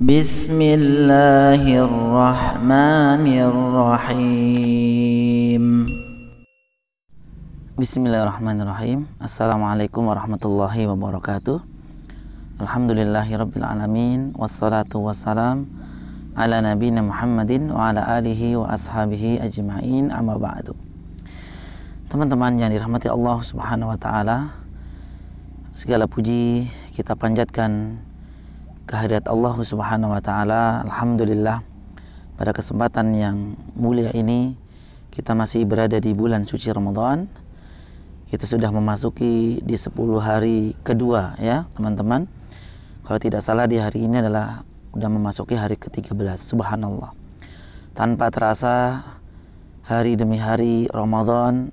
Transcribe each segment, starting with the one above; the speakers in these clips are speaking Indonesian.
Bismillahirrahmanirrahim. Bismillahirrahmanirrahim. Assalamualaikum warahmatullahi wabarakatuh. Alhamdulillahirabbil alamin, wassalatu wassalam ala nabiyina Muhammadin wa ala alihi wa ashabihi ajma'in, amma ba'du. Teman-teman yang dirahmati Allah Subhanahu wa taala, segala puji kita panjatkan kehadirat Allah Subhanahu wa taala. Alhamdulillah, pada kesempatan yang mulia ini kita masih berada di bulan suci Ramadan. Kita sudah memasuki di 10 hari kedua ya teman-teman. Kalau tidak salah di hari ini adalah sudah memasuki hari ke-13. Subhanallah. Tanpa terasa hari demi hari Ramadan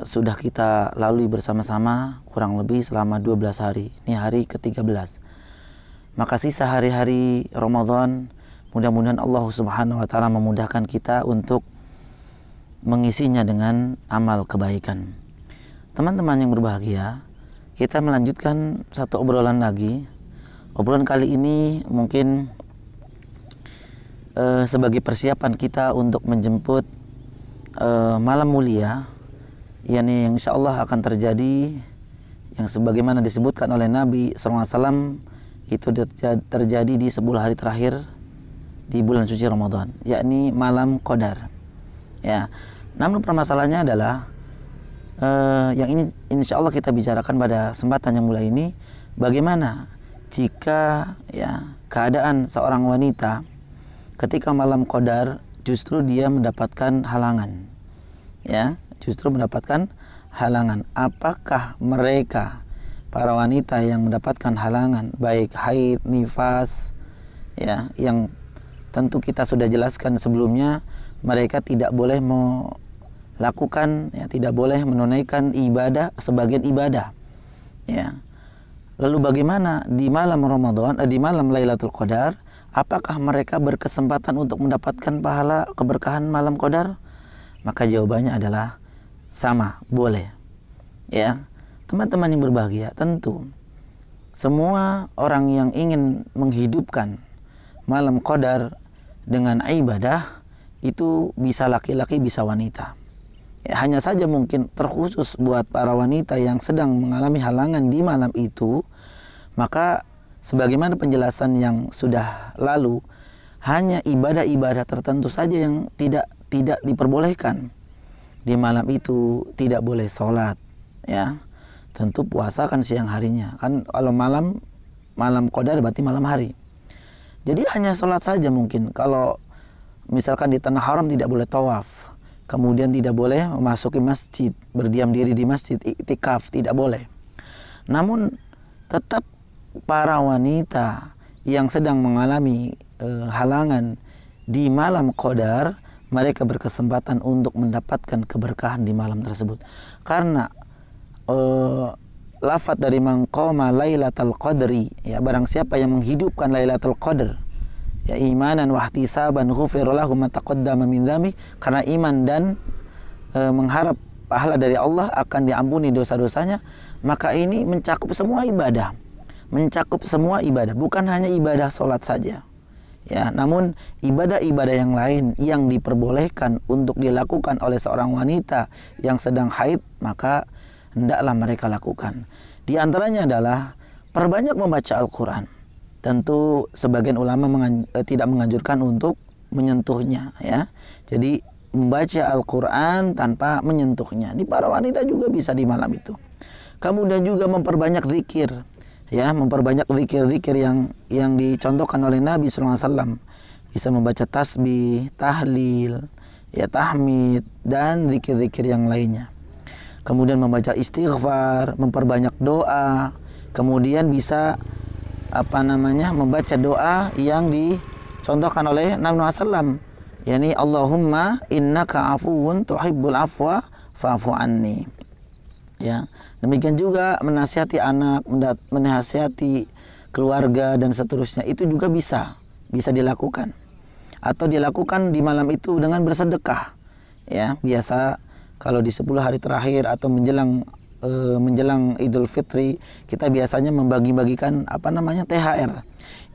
sudah kita lalui bersama-sama kurang lebih selama 12 hari. Ini hari ke-13. Maka sisa hari-hari Ramadan, mudah-mudahan Allah Subhanahu wa taala memudahkan kita untuk mengisinya dengan amal kebaikan. Teman-teman yang berbahagia, kita melanjutkan satu obrolan lagi. Obrolan kali ini mungkin sebagai persiapan kita untuk menjemput malam mulia, yakni yang insya Allah akan terjadi, yang sebagaimana disebutkan oleh Nabi SAW, itu terjadi di 10 hari terakhir di bulan suci Ramadan, yakni malam Qadar. Ya, namun permasalahannya adalah yang ini insya Allah kita bicarakan pada kesempatan yang mulai ini, bagaimana jika ya keadaan seorang wanita ketika malam Qadar justru dia mendapatkan halangan, ya, justru mendapatkan halangan. Apakah mereka para wanita yang mendapatkan halangan baik haid, nifas, ya, yang tentu kita sudah jelaskan sebelumnya, mereka tidak boleh melakukan, ya, tidak boleh menunaikan ibadah sebagian ibadah, ya. Lalu bagaimana di malam Ramadan, di malam Lailatul Qadar, apakah mereka berkesempatan untuk mendapatkan pahala keberkahan malam Qadar? Maka jawabannya adalah sama, boleh, ya. Teman-teman yang berbahagia, tentu semua orang yang ingin menghidupkan malam Qadar dengan ibadah itu bisa laki-laki, bisa wanita. Ya, hanya saja mungkin terkhusus buat para wanita yang sedang mengalami halangan di malam itu, maka sebagaimana penjelasan yang sudah lalu, hanya ibadah-ibadah tertentu saja yang tidak diperbolehkan. Di malam itu tidak boleh sholat, ya. Tentu puasa kan siang harinya, kan kalau malam Qadar berarti malam hari. Jadi hanya sholat saja mungkin. Kalau misalkan di tanah haram tidak boleh tawaf, kemudian tidak boleh memasuki masjid, berdiam diri di masjid, iktikaf, tidak boleh. Namun tetap para wanita yang sedang mengalami halangan di malam Qadar, mereka berkesempatan untuk mendapatkan keberkahan di malam tersebut. Karena lafaz dari maqama Lailatul Qadri, ya, barang siapa yang menghidupkan Lailatul Qadar, ya, imanan wa ihtisaban ghufira lahu ma taqaddama min dzambi, karena iman dan mengharap pahala dari Allah akan diampuni dosa-dosanya, maka ini mencakup semua ibadah. Mencakup semua ibadah, bukan hanya ibadah sholat saja. Ya, namun ibadah-ibadah yang lain yang diperbolehkan untuk dilakukan oleh seorang wanita yang sedang haid, maka hendaklah mereka lakukan. Di antaranya adalah perbanyak membaca Al-Quran. Tentu sebagian ulama tidak menganjurkan untuk menyentuhnya, ya. Jadi membaca Al-Quran tanpa menyentuhnya. Di para wanita juga bisa di malam itu. Kemudian juga memperbanyak zikir, ya, memperbanyak zikir-zikir yang dicontohkan oleh Nabi SAW. Bisa membaca tasbih, tahlil, ya, tahmid, dan zikir-zikir yang lainnya. Kemudian membaca istighfar, memperbanyak doa. Kemudian bisa membaca doa yang dicontohkan oleh Nabi SAW, yakni Allahumma innaka afuwun tuhibbul afwa fa'fu anni. Ya, demikian juga menasihati anak, menasihati keluarga dan seterusnya, itu juga bisa dilakukan. Atau dilakukan di malam itu dengan bersedekah. Ya, biasa kalau di 10 hari terakhir atau menjelang menjelang Idul Fitri kita biasanya membagi-bagikan THR.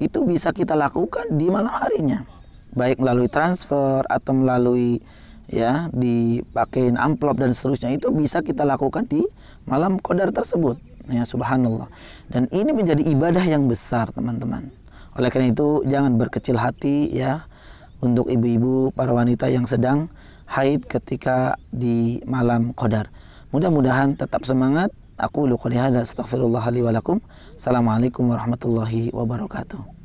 Itu bisa kita lakukan di malam harinya, baik melalui transfer atau melalui dipakein amplop dan seterusnya. Itu bisa kita lakukan di malam qadar tersebut. Ya, subhanallah. Dan ini menjadi ibadah yang besar, teman-teman. Oleh karena itu jangan berkecil hati ya untuk ibu-ibu, para wanita yang sedang haid ketika di malam qadar. Mudah-mudahan tetap semangat. Aku qouli hadza astaghfirullah li wa lakum. Assalamualaikum warahmatullahi wabarakatuh.